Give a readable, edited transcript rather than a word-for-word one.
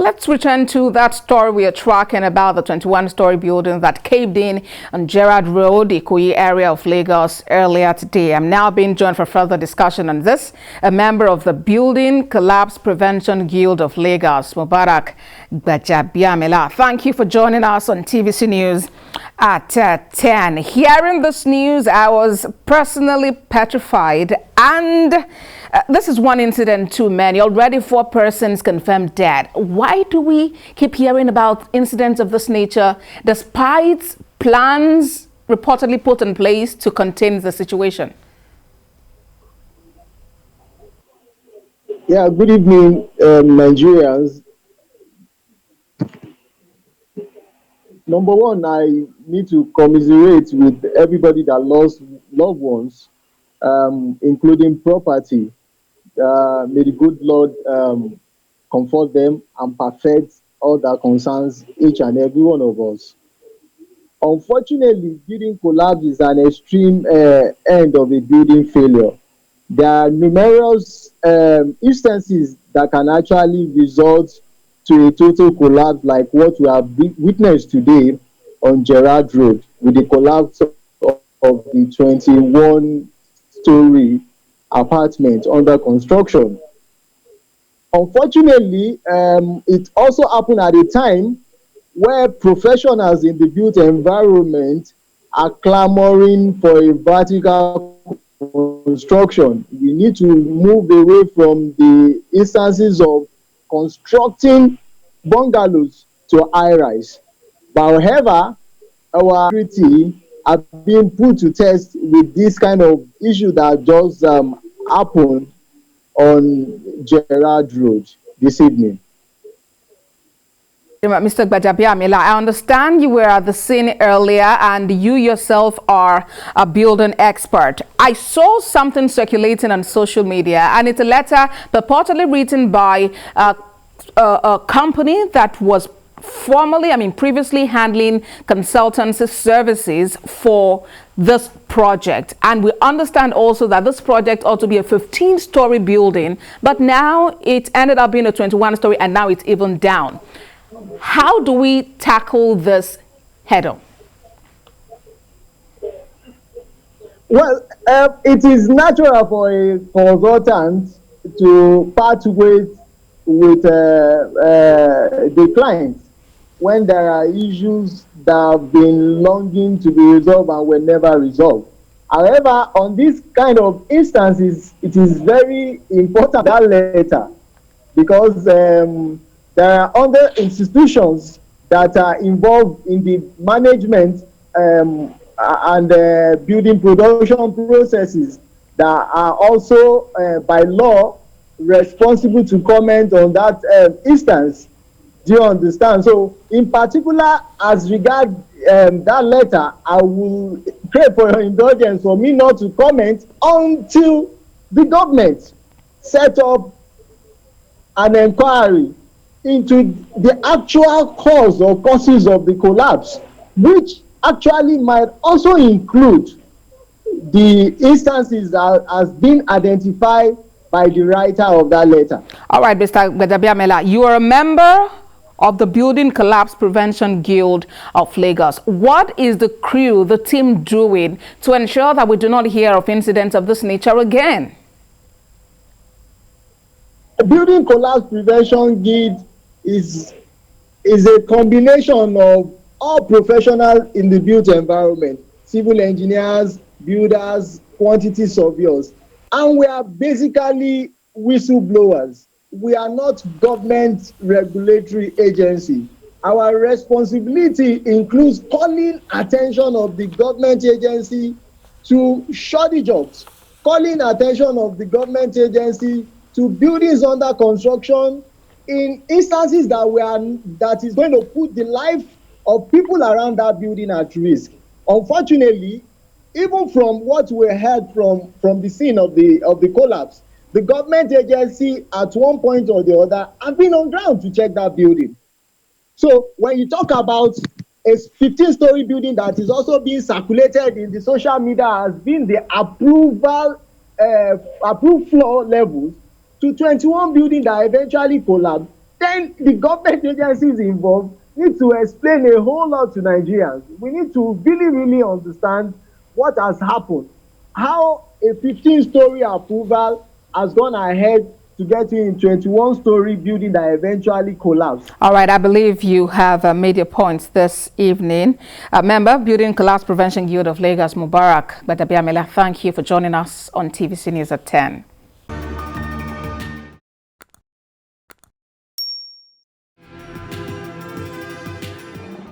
Well, let's return to that story we are tracking about the 21-story building that caved in on Gerrard Road, Ikoyi area of Lagos earlier today. I'm now being joined for further discussion on this, a member of the Building Collapse Prevention Guild of Lagos, MUBARAK GBAJA-BIAMILA. Thank you for joining us on TVC News at 10. Hearing this news, I was personally petrified, and this is one incident too many. Already 4 persons confirmed dead. Why do we keep hearing about incidents of this nature despite plans reportedly put in place to contain the situation? Yeah, good evening, Nigerians. Number one, I need to commiserate with everybody that lost loved ones, including property. May the good Lord comfort them and perfect all that concerns each and every one of us. Unfortunately, building collapse is an extreme end of a building failure. There are numerous instances that can actually result to a total collapse like what we have witnessed today on Gerrard Road with the collapse of the 21-story apartment under construction. Unfortunately, it also happened at a time where professionals in the built environment are clamoring for a vertical construction. We need to move away from the instances of constructing bungalows to high-rise. But however, our security are being put to test with this kind of issue that just happened on Gerrard Road this evening. Mr. Gbajabiamila, I understand you were at the scene earlier and you yourself are a building expert. I saw something circulating on social media, and it's a letter purportedly written by a company that was previously handling consultancy services for this project. And we understand also that this project ought to be a 15-story building, but now it ended up being a 21-story, and now it's even down. How do we tackle this head-on? Well, it is natural for a consultant to part ways with the client when there are issues that have been longing to be resolved and were never resolved. However, on this kind of instances, it is very important that letter, because there are other institutions that are involved in the management and building production processes that are also by law responsible to comment on that instance. Do you understand? So in particular, as regard that letter, I will pray for your indulgence for me not to comment until the government set up an inquiry into the actual cause or causes of the collapse, which actually might also include the instances that has been identified by the writer of that letter. All right, Mr. Gbajabiamila, you are a member of the Building Collapse Prevention Guild of Lagos. What is the crew, the team doing to ensure that we do not hear of incidents of this nature again? The Building Collapse Prevention Guild is a combination of all professionals in the built environment, civil engineers, builders, quantity surveyors, and we are basically whistleblowers. We are not government regulatory agency. Our responsibility includes calling attention of the government agency to shoddy jobs, calling attention of the government agency to buildings under construction in instances that is going to put the life of people around that building at risk. Unfortunately, even from what we heard from the scene of the collapse, the government agency at one point or the other have been on ground to check that building. So when you talk about a 15-story building that is also being circulated in the social media as being the approved floor levels, to 21 building that eventually collapsed, then the government agencies involved need to explain a whole lot to Nigerians. We need to really understand what has happened, how a 15-story approval has gone ahead to get you in 21-story building that eventually collapsed. All right, I believe you have made your points this evening. Member, Building Collapse Prevention Guild of Lagos, MUBARAK GBAJA-BIAMILA, thank you for joining us on TVC News at 10.